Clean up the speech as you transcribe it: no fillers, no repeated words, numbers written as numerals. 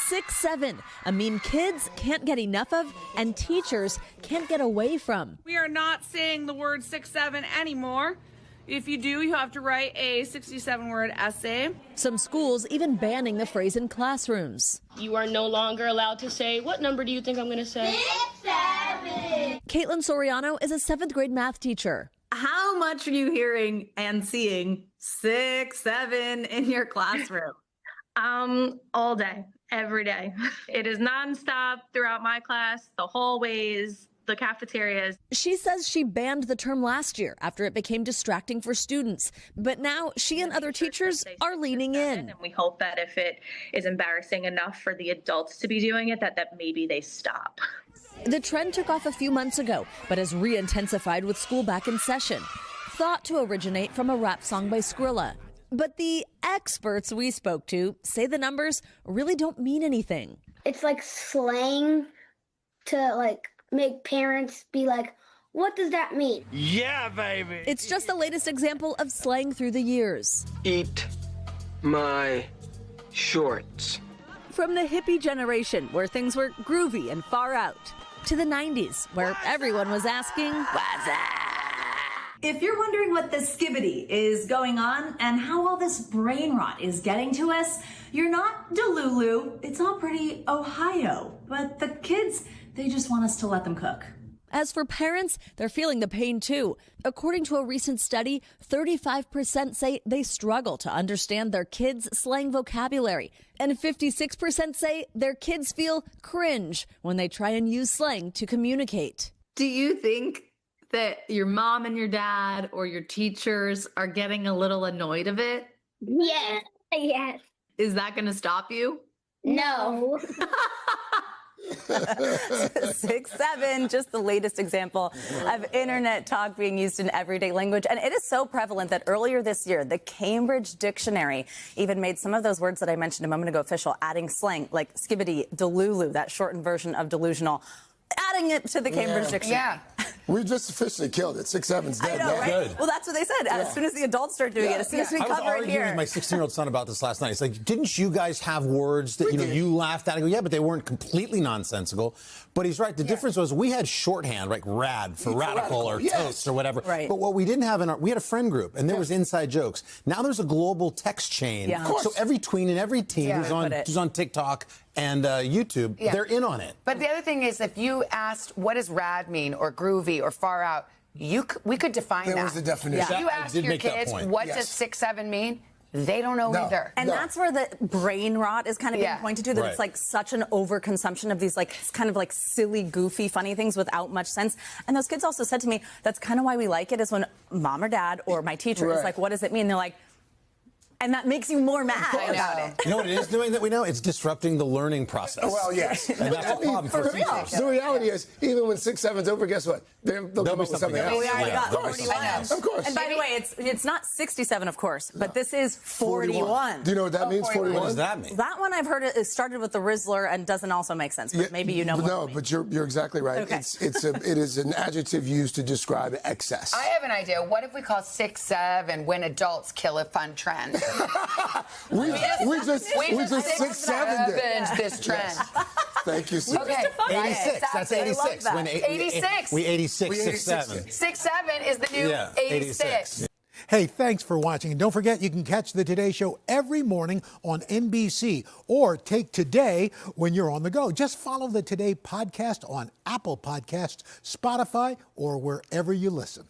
6-7, a meme kids can't get enough of and teachers can't get away from. We are not saying the word 6-7 anymore. If you do, you have to write a 67-word essay. Some schools even banning the phrase in classrooms. You are no longer allowed to say, what number do you think I'm going to say? 6-7. Caitlin Soriano is a 7th grade math teacher. How much are you hearing and seeing 6-7 in your classroom? All day, every day. It is nonstop throughout my class, the hallways, the cafeterias. She says she banned the term last year after it became distracting for students. But now she and other teachers are leaning in. And we hope that if it is embarrassing enough for the adults to be doing it, that maybe they stop. The trend took off a few months ago, but has re-intensified with school back in session. Thought to originate from a rap song by Skrilla. But the experts we spoke to say the numbers really don't mean anything. It's like slang to make parents be like, what does that mean? Yeah, baby. It's just the latest example of slang through the years. Eat my shorts. From the hippie generation, where things were groovy and far out, to the 90s, where everyone was asking, what's up? If you're wondering what this skibbity is going on and how all this brain rot is getting to us, you're not Delulu. It's all pretty Ohio. But the kids, they just want us to let them cook. As for parents, they're feeling the pain too. According to a recent study, 35% say they struggle to understand their kids' slang vocabulary. And 56% say their kids feel cringe when they try and use slang to communicate. Do you think that your mom and your dad or your teachers are getting a little annoyed of it? Yeah. Yes. Is that going to stop you? No. 6-7, just the latest example of internet talk being used in everyday language. And it is so prevalent that earlier this year, the Cambridge Dictionary even made some of those words that I mentioned a moment ago official, adding slang like skibbity, delulu, that shortened version of delusional, adding it to the Cambridge Dictionary. Yeah. We just officially killed it. 6-7's dead. I know, now. right? Good. Well, that's what they said. As soon as the adults start doing it, as soon as we I was cover it arguing here. with my 16-year-old son about this last night. It's like, didn't you guys have words that you laughed at? I go, yeah, but they weren't completely nonsensical. But he's right. The difference was we had shorthand, like rad for radical or toast or whatever. Right. But what we didn't have we had a friend group, and there was inside jokes. Now there's a global text chain. Yeah. Of course. So every tween and every teen who's on TikTok and YouTube, they're in on it. But the other thing is, if you asked what does rad mean or groovy or far out, we could define that. There was the definition. If you ask your kids, what does 6-7 mean? They don't know either. And that's where the brain rot is kind of being pointed to, that it's like such an overconsumption of these kind of silly, goofy, funny things without much sense. And those kids also said to me, that's kind of why we like it, is when mom or dad or my teacher is like, what does it mean? They're like, and that makes you more mad about it. You know what it is doing that we know? It's disrupting the learning process. Well, yes. And that's a problem for teachers. The reality is, even when 6-7's over, guess what? They'll come up with something else. We already got 41. Of course. And by the way, it's not 67, of course, but this is 41. Do you know what that means, 41? What does that mean? That one I've heard it started with the Rizzler and doesn't also make sense, but maybe you know what No, but you're exactly right. Okay. It is an adjective used to describe excess. I have an idea. What if we call 6-7 when adults kill a fun trend? we just 6-7'd this trend. Thank you, Sue. Okay. 86. That's 86. 86. We 86, 6-7. 6-7 is the new 86. Hey, thanks for watching. And don't forget, you can catch the Today Show every morning on NBC or take Today when you're on the go. Just follow the Today podcast on Apple Podcasts, Spotify, or wherever you listen.